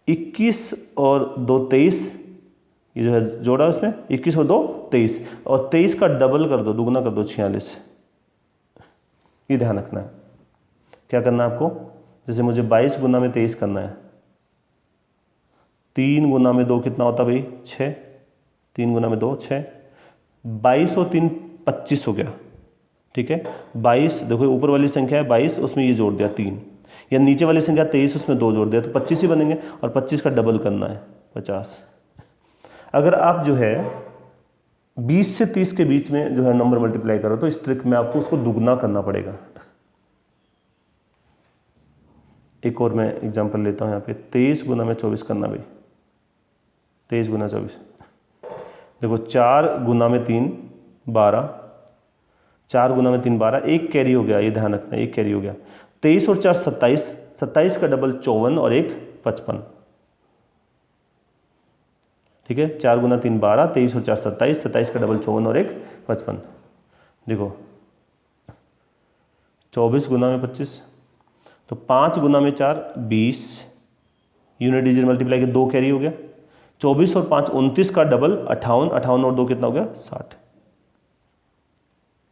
21 और 2 23, ये जो है जोड़ा उसमें 21 और 2 23, और 23 का डबल कर दो, दुगुना कर दो 46। ये ध्यान रखना है। क्या करना है आपको, जैसे मुझे 22 गुना में 23 करना है, 3 गुना में 2 कितना होता भाई 6, 3 गुना में 2 6, 22 और 3 25 हो गया, ठीक है। 22 देखो ऊपर वाली संख्या है 22, उसमें ये जोड़ दिया 3, या नीचे वाली संख्या 23 उसमें 2 जोड़ दिया, तो 25 ही बनेंगे, और 25 का डबल करना है 50। अगर आप जो है 20 से 30 के बीच में जो है नंबर मल्टीप्लाई करो तो इस ट्रिक में आपको उसको दुगना करना पड़ेगा। एक और मैं एग्जांपल लेता हूँ यहाँ पे, 23 गुना में 24 करना भाई, 23 गुना 24, देखो 4 गुना में 3 12, 4 गुना में 3 12, एक कैरी हो गया, ये ध्यान रखना, एक कैरी हो गया, 23 और 4 27, 27 का डबल 54 और एक 55, ठीक है। 4 गुना 3 12, 23 और 4 27, 27 का डबल 54 और एक 55, देखो 24 गुना में 25, तो 5 गुना में 4 20, यूनिट डिजिट मल्टीप्लाई के 2 कैरी हो गया, 24 और 5 29 का डबल 58, 58 और 2 कितना हो गया 60,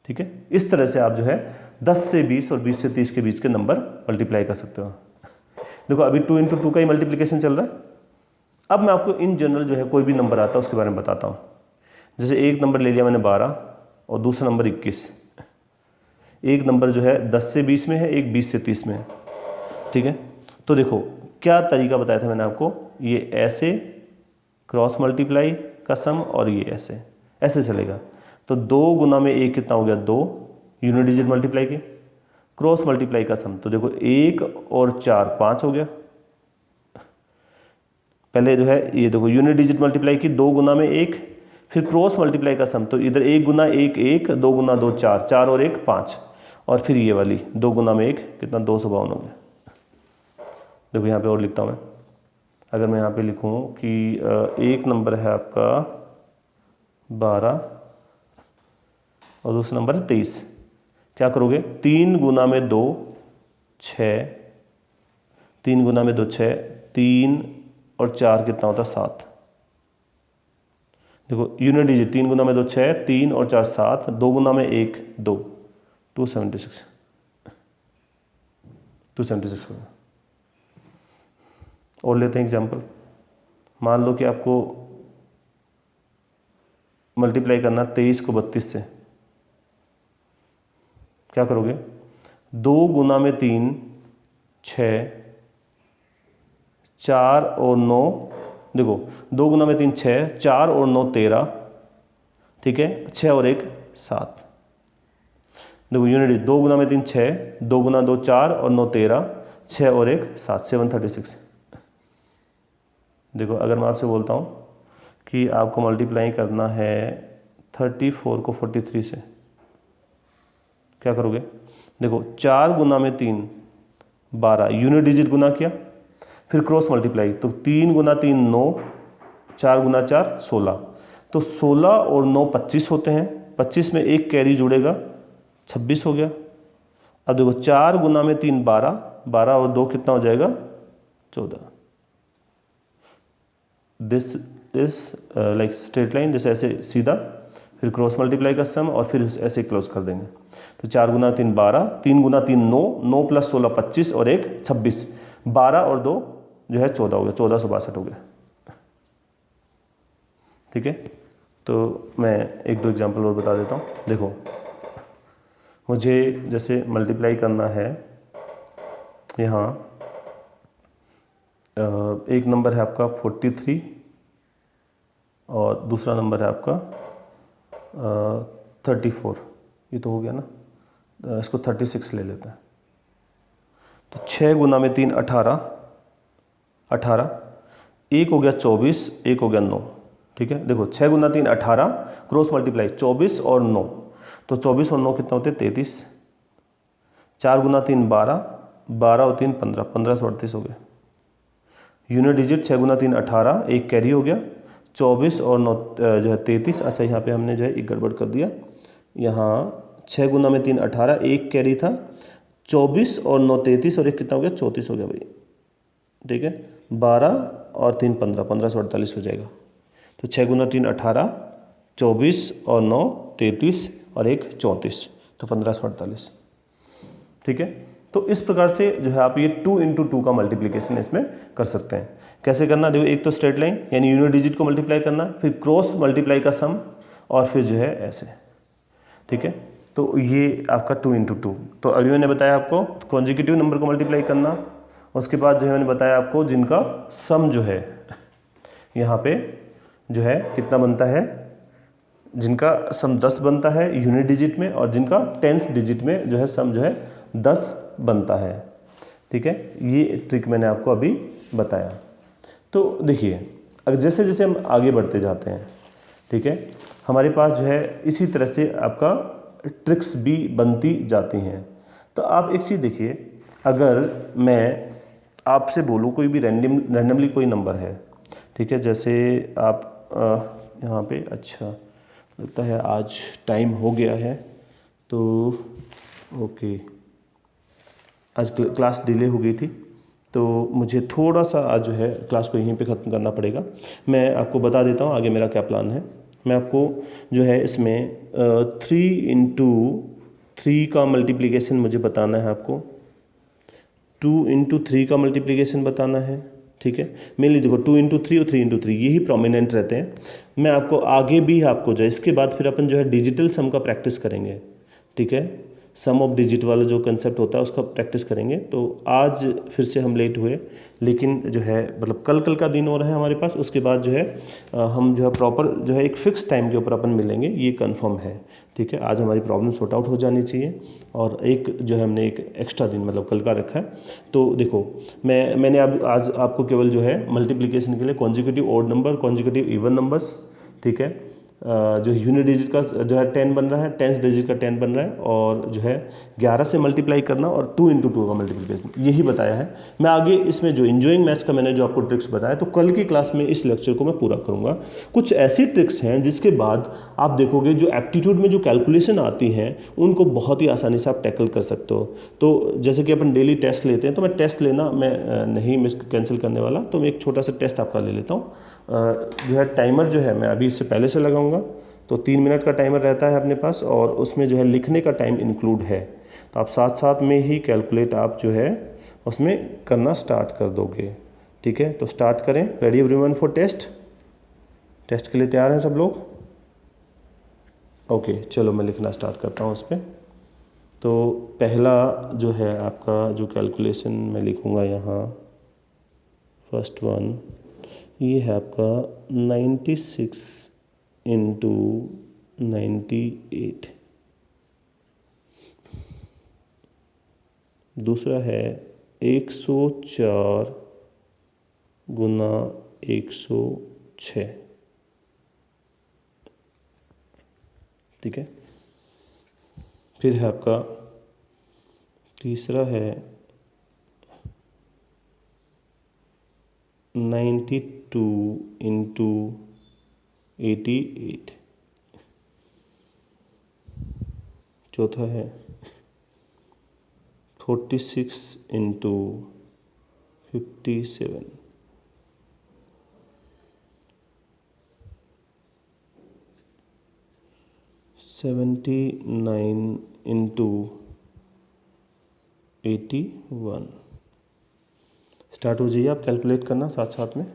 ठीक है। इस तरह से आप जो है 10 से 20 और 20 से 30 के बीच के नंबर मल्टीप्लाई कर सकते हो। देखो अभी 2 × 2 का ही मल्टीप्लिकेशन चल रहा है। अब मैं आपको इन जनरल जो है कोई भी नंबर आता है उसके बारे में बताता हूँ। जैसे एक नंबर ले लिया मैंने 12 और दूसरा नंबर 21, एक नंबर जो है 10 से 20 में है, एक 20 से 30 में है, ठीक है। तो देखो क्या तरीका बताया था मैंने आपको, ये ऐसे क्रॉस मल्टीप्लाई का सम और ये ऐसे ऐसे चलेगा। तो 2 गुना में 1 कितना हो गया 2, यूनिट डिजिट मल्टीप्लाई के, क्रॉस मल्टीप्लाई का सम, तो देखो 1 और 4 5 हो गया। पहले जो है ये देखो यूनिट डिजिट मल्टीप्लाई की, 2 गुना में 1, फिर क्रॉस मल्टीप्लाई का सम, तो इधर 1 गुना 1 1, 2 गुना 2 4, 4 और 1 5, और फिर ये वाली 2 गुना में 1 कितना 252 हो गया। देखो यहाँ पे और लिखता हूँ मैं, अगर मैं यहाँ पे लिखूँ कि एक नंबर है आपका 12 और दूसरा नंबर है 23, क्या करोगे, 3 गुना में 2 6, 3 गुना में 2 6, 3 और 4 कितना होता है 7। देखो यूनिट डिजिट, 3 गुना में 2 6, 3 और 4 7, 2 गुना में 1 2, 276 हो गया। और लेते हैं एग्जाम्पल, मान लो कि आपको मल्टीप्लाई करना 23 को 32 से, क्या करोगे, 2 गुना में 3 6, 4 और 9, देखो 2 गुना में 3 6, 4 और 9 13, ठीक है, 6 और 1 7। देखो यूनिट 2 गुना में 3 6, 2 गुना 2 4 और 9 13, 6 और 1 7, 736। देखो अगर मैं आपसे बोलता हूँ कि आपको मल्टीप्लाई करना है 34 को 43 से, क्या करोगे, देखो 4 गुना में 3 12, यूनिट डिजिट गुना किया, फिर क्रॉस मल्टीप्लाई, तो 3 गुना 3 9, 4 गुना 4 16, तो 16 और 9 25 होते हैं, 25 में एक कैरी जुड़ेगा 26 हो गया। अब देखो 4 गुना में 3 12, 12 और 2 कितना हो जाएगा 14। This is like straight line, जैसे ऐसे सीधा, फिर क्रॉस मल्टीप्लाई का सम और फिर ऐसे क्लोज कर देंगे। तो 4 गुना 3 12, 3 गुना 3 9, 9 प्लस 16 25 और 1 26, 12 और 2 जो है 14 हो गया, 1462 हो गया, ठीक है। तो मैं एक दो एग्जांपल और बता देता हूँ। देखो मुझे जैसे मल्टीप्लाई करना है यहाँ, एक नंबर है आपका 43 और दूसरा नंबर है आपका 34, ये तो हो गया ना, इसको 36 ले लेते हैं। तो 6 गुना में 3 18, 18, एक हो गया 24, एक हो गया 9, ठीक है, देखो 6 गुना 3 18, क्रॉस मल्टीप्लाई 24 और 9, तो 24 और 9 कितना होते हैं 33, 4 गुना 3 12, 12 और 3 15, 15 से 38 हो गया। यूनिट डिजिट 6 गुना 3 18, एक कैरी हो गया, 24 और 9 जो है 33। अच्छा यहाँ पे हमने जो है एक गड़बड़ कर दिया, यहाँ 6 गुना में 3 18, एक कैरी था, 24 और 9 33 और एक कितना हो गया 34 हो गया भाई। ठीक है, 12 और 3 15, 15 से 48 हो जाएगा। तो 6 गुना 3 18, 24 और 9 33 और एक 34, तो 15 से 48। ठीक है, तो इस प्रकार से जो है आप ये 2 इंटू 2 का मल्टीप्लिकेशन इसमें कर सकते हैं। कैसे करना, देखो एक तो स्ट्रेट लाइन यानी यूनिट डिजिट को मल्टीप्लाई करना, फिर क्रॉस मल्टीप्लाई का सम, और फिर जो है ऐसे। ठीक है, तो ये आपका 2 इंटू 2। तो अभी मैंने बताया आपको कॉन्जिक्यूटिव नंबर को मल्टीप्लाई करना, उसके बाद जो है मैंने बताया आपको जिनका सम जो है यहाँ पे जो है कितना बनता है, जिनका सम 10 बनता है यूनिट डिजिट में, और जिनका टेंस डिजिट में जो है सम जो है 10 बनता है। ठीक है, ये ट्रिक मैंने आपको अभी बताया। तो देखिए, अगर जैसे जैसे हम आगे बढ़ते जाते हैं, ठीक है, हमारे पास जो है इसी तरह से आपका ट्रिक्स भी बनती जाती हैं। तो आप एक चीज़ देखिए, अगर मैं आपसे बोलूँ कोई भी रैंडमली कोई नंबर है, ठीक है, जैसे आप यहाँ पे, अच्छा लगता है आज टाइम हो गया है, तो ओके, आज क्लास डिले हो गई थी, तो मुझे थोड़ा सा आज जो है क्लास को यहीं पे ख़त्म करना पड़ेगा। मैं आपको बता देता हूँ आगे मेरा क्या प्लान है। मैं आपको जो है इसमें 3 इंटू 3 का मल्टीप्लिकेशन मुझे बताना है, आपको 2 इंटू 3 का मल्टीप्लिकेशन बताना है। ठीक है, मेनली देखो 2 इंटू 3 और 3 इंटू 3 यही प्रोमिनेंट रहते हैं। मैं आपको आगे भी आपको जो है इसके बाद फिर अपन जो है डिजिटल सम का प्रैक्टिस करेंगे। ठीक है, सम ऑफ डिजिट वाला जो कंसेप्ट होता है उसका प्रैक्टिस करेंगे। तो आज फिर से हम लेट हुए, लेकिन जो है मतलब कल का दिन और है हमारे पास, उसके बाद जो है हम जो है प्रॉपर जो है एक फिक्स टाइम के ऊपर अपन मिलेंगे, ये कंफर्म है। ठीक है, आज हमारी प्रॉब्लम सॉर्ट आउट हो जानी चाहिए, और एक जो है हमने एक एक्स्ट्रा दिन मतलब कल का रखा है। तो देखो, मैंने अब आज आपको केवल जो है मल्टीप्लिकेशन के लिए consecutive odd number, consecutive even numbers, ठीक है, जो यूनिट डिजिट का जो है 10 बन रहा है, टेंस डिजिट का 10 बन रहा है, और जो है 11 से मल्टीप्लाई करना और 2 इंटू 2 का मल्टीप्लिकेशन, यही बताया है। मैं आगे इसमें जो इंजॉइंग मैथ्स का मैंने जो आपको ट्रिक्स बताया, तो कल की क्लास में इस लेक्चर को मैं पूरा करूँगा। कुछ ऐसी ट्रिक्स हैं जिसके बाद आप देखोगे जो एप्टीट्यूड में जो कैलकुलेशन आती हैं उनको बहुत ही आसानी से आप टैकल कर सकते हो। तो जैसे कि अपन डेली टेस्ट लेते हैं, तो मैं टेस्ट लेना मैं नहीं मिस कैंसिल करने वाला, तो मैं एक छोटा सा टेस्ट आपका ले लेता हूँ। जो है टाइमर जो है मैं अभी इससे पहले से लगाऊंगा, तो 3 मिनट का टाइमर रहता है अपने पास, और उसमें जो है लिखने का टाइम इंक्लूड है। तो आप साथ साथ में ही कैलकुलेट आप जो है उसमें करना स्टार्ट कर दोगे। ठीक है, तो स्टार्ट करें। Ready everyone for test? Test के लिए तैयार हैं सब लोग? ओके, चलो मैं लिखना स्टार्ट करता हूँ उस पर। तो पहला जो है आपका जो कैलकुलेशन मैं लिखूँगा यहाँ, फर्स्ट वन, ये है आपका 96 इंटू 98। दूसरा है 104 गुना 106। ठीक है, फिर है आपका तीसरा है 92 इंटू 88। चौथा है 46 इंटू 57। Seventy 9 into 81। स्टार्ट हो जाइए आप कैलकुलेट करना साथ साथ में।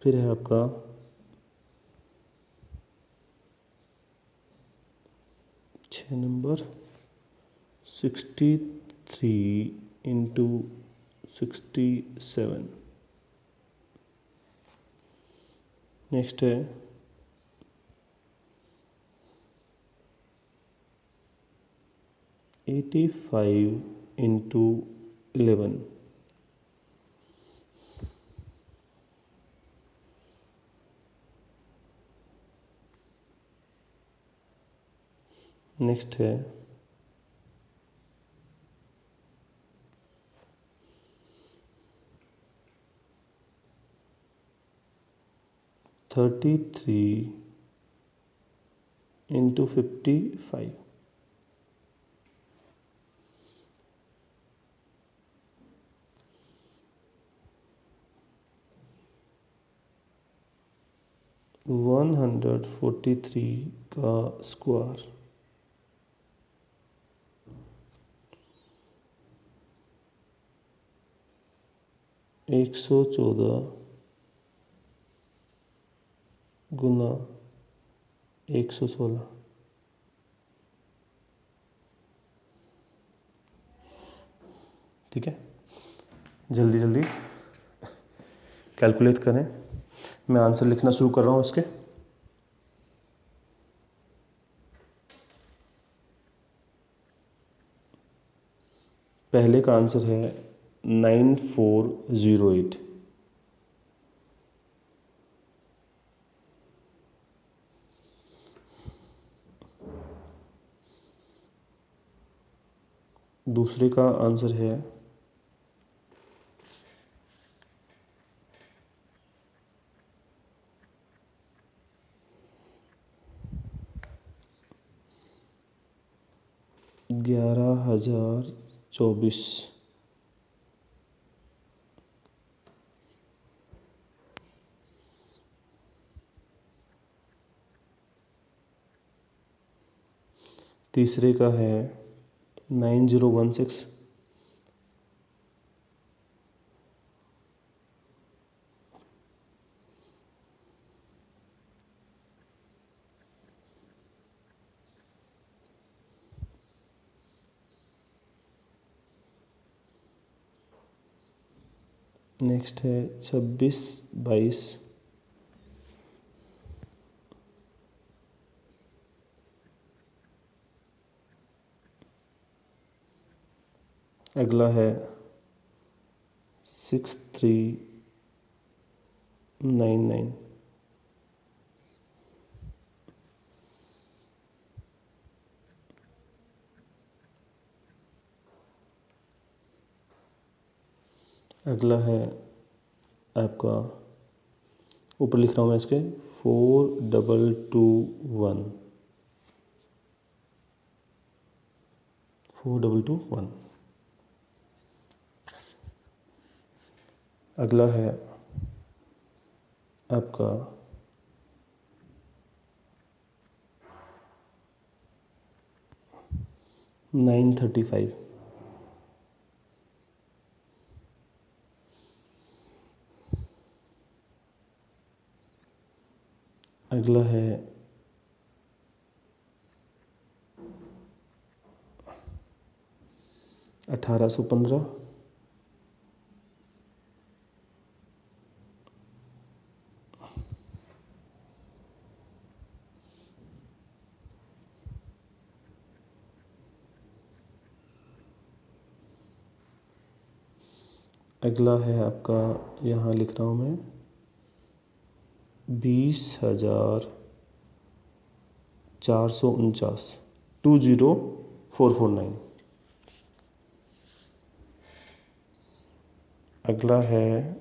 फिर है आपका 6 नंबर 63 इंटू 67। नेक्स्ट है 85 इंटू 11। नेक्स्ट है 33 इंटू 55। वन 143 का स्क्वायर 114 गुना 116। ठीक है, जल्दी जल्दी कैलकुलेट करें। मैं आंसर लिखना शुरू कर रहा हूँ इसके। पहले का आंसर है 9408। दूसरे का आंसर है 11,024। तीसरे का है 9016। नेक्स्ट है 2622। अगला है 6399। अगला है आपका, ऊपर लिख रहा हूँ मैं इसके, 4221। 4221। अगला है आपका 935। अगला है 1815। अगला है आपका, यहाँ लिख रहा हूँ मैं, 20,449। 20449। अगला है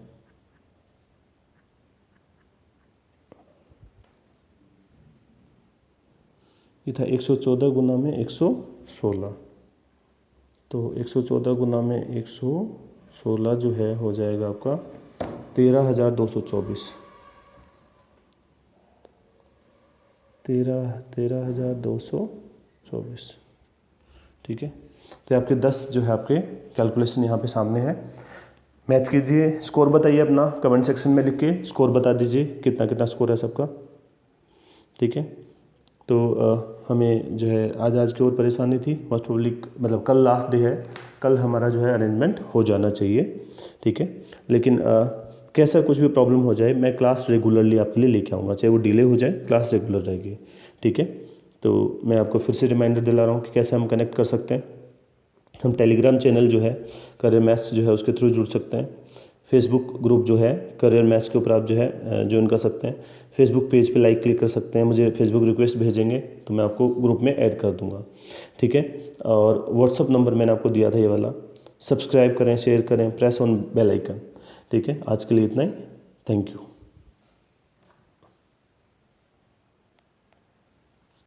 ये था 114 गुना में 116। तो 114 गुना में 116 जो है हो जाएगा आपका 13,224। 13,224। ठीक है, तो आपके 10 जो है आपके कैलकुलेशन यहाँ पे सामने है। मैच कीजिए, स्कोर बताइए अपना कमेंट सेक्शन में लिख के स्कोर बता दीजिए कितना कितना स्कोर है सबका। ठीक है, तो हमें जो है आज की और परेशानी थी, मोस्ट प्रोबेबली मतलब कल लास्ट डे है, कल हमारा जो है अरेंजमेंट हो जाना चाहिए। ठीक है, लेकिन कैसा कुछ भी प्रॉब्लम हो जाए, मैं क्लास रेगुलरली आपके लिए लेके आऊँगा, चाहे वो डिले हो जाए, क्लास रेगुलर रहेगी। ठीक है, तो मैं आपको फिर से रिमाइंडर दिला रहा हूँ कि कैसे हम कनेक्ट कर सकते हैं। हम टेलीग्राम चैनल जो है करियर मैथ्स जो है उसके थ्रू जुड़ सकते हैं। फेसबुक ग्रुप जो है करियर मैथ्स के ऊपर आप जो है ज्वाइन कर सकते हैं। फेसबुक पेज पे लाइक क्लिक कर सकते हैं, मुझे फेसबुक रिक्वेस्ट भेजेंगे तो मैं आपको ग्रुप में ऐड कर दूंगा, ठीक है। और व्हाट्सअप नंबर मैंने आपको दिया था ये वाला। सब्सक्राइब करें, शेयर करें, प्रेस ऑन बेल आइकन, ठीक है। आज के लिए इतना ही, थैंक यू।